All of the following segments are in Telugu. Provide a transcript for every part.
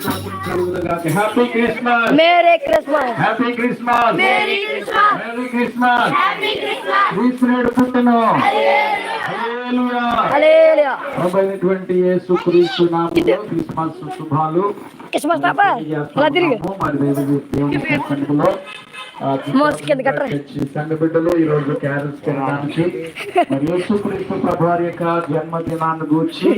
Happy Christmas. Merry Christmas. Happy Christmas. Merry Christmas. Merry Christmas. Happy Christmas. క్రీస్తునేడు పుట్టెను. హల్లెలూయా. హల్లెలూయా. ప్రభువైనటువంటి యేసుక్రీస్తు నామములో క్రిస్మస్ శుభాలు. క్రిస్మస్ తాప అలా తిరిగి సంఘ బిడ్డలు ఈ రోజు క్యారల్స్ తినడానికి మరి యేసుక్రీస్తు ప్రభువారి యొక్క జన్మదినాన్ని గూర్చి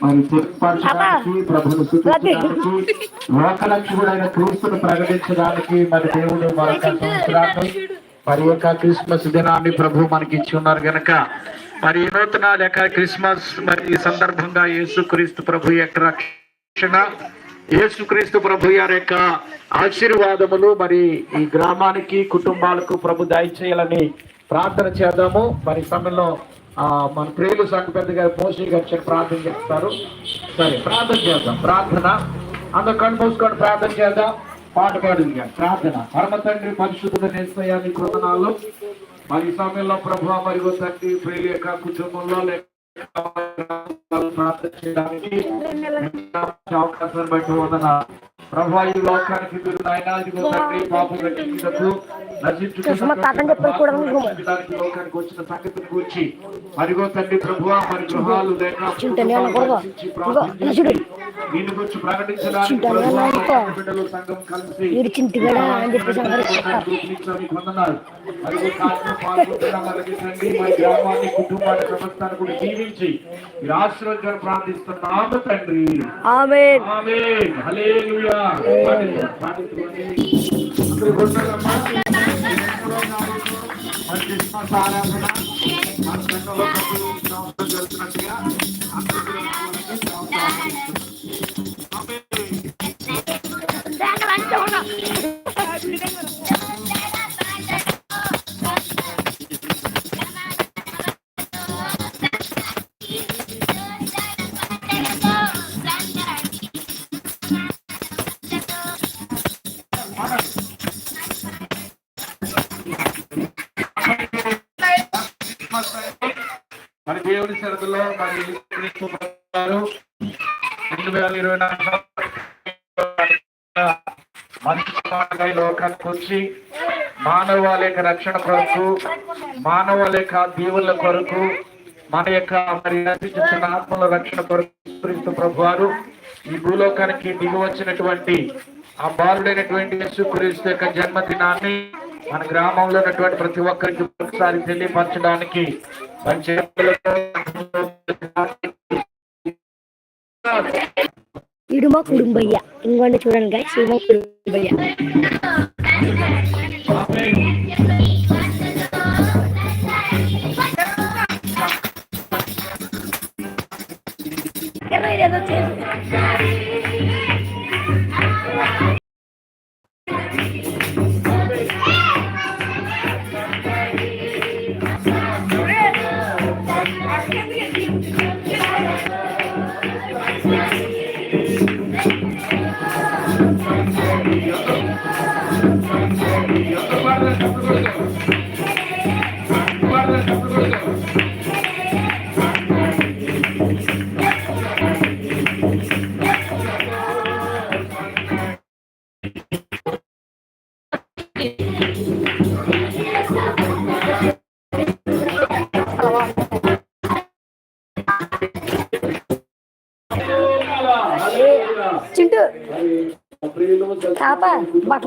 మరి తెలియపరచడానికి ప్రభువును స్తుతించడానికి లోకరక్షకుడైన క్రీస్తును ప్రకటించడానికి మరి దేవుడు మరొక సంవత్సరాన్ని మరి యొక్క క్రిస్మస్ దినాన్ని ప్రభు మనకి ఇచ్చి ఉన్నారు గనక మరి ఈ నూతన లేక క్రిస్మస్ మరి ఈ సందర్భంగా యేసుక్రీస్తు ప్రభు యొక్క రక్షణ యేసుక్రీస్తు ప్రభు గారి యొక్క ఆశీర్వాదములు మరి ఈ గ్రామానికి కుటుంబాలకు ప్రభు దయచేయాలని ప్రార్థన చేద్దాము. మరి సమయంలో మన ప్రియులు సంఘ పెద్ద గారు మోసీ గారు ప్రార్థన చేస్తారు. సరే ప్రార్థన చేద్దాం. ప్రార్థన అందరూ కళ్ళు మూసుకొని ప్రార్థన చేద్దాం. పాట పాడింది ప్రార్థన. పరమ తండ్రి పరిశుద్ధుల నేస్తయాన్ని కృతనాలు మరి సమయంలో ప్రభు మరియు తండ్రి ప్రియుల యొక్క కుటుంబంలో ప్రార్థన చేయడానికి అవకాశం బట్టి వందన ప్రభు ఈ లోకానికి మీరు నాయనానికి తండ్రి పాపం రక్షించకు నశించుకోవడానికి లోకానికి వచ్చిన సంగతిని గురించి మరిగో తండ్రి ప్రభు మరి గృహాలు దీని గురించి ప్రకటించడానికి బిడ్డలు సంఘం కలిసి వందనాలు మరిగో పాల్గొంటున్నాం మరి గ్రామాన్ని కుటుంబాన్ని సమస్తాన్ని కూడా జీవించి మీరు ఆశీర్వదించాలని ప్రార్థిస్తున్నాము తండ్రి. ఆమేన్. ఆమేన్. హల్లెలూయా. మరి దేవుని సరదులో మరి 2024 లోకానికి వచ్చి మానవాళి యొక్క రక్షణ కొరకు మానవాళి యొక్క దీవుల కొరకు మన యొక్క మరి నశించిన ఆత్మల రక్షణ కొరకు క్రీస్తు ప్రభు వారు ఈ భూలోకానికి దిగి వచ్చినటువంటి ఆ బాలుడైనటువంటి యేసుక్రీస్తు యొక్క జన్మదినాన్ని మన గ్రామంలో ఉన్నటువంటి ప్రతి ఒక్కరికి ఒకసారి తెలియపరచడానికి ఇడుమా కుడుంబయ్య ఇంకోండి చూడండి గాయస్ ఇడుమా కుడుంబయ్య చింటూ పాప బట్టలు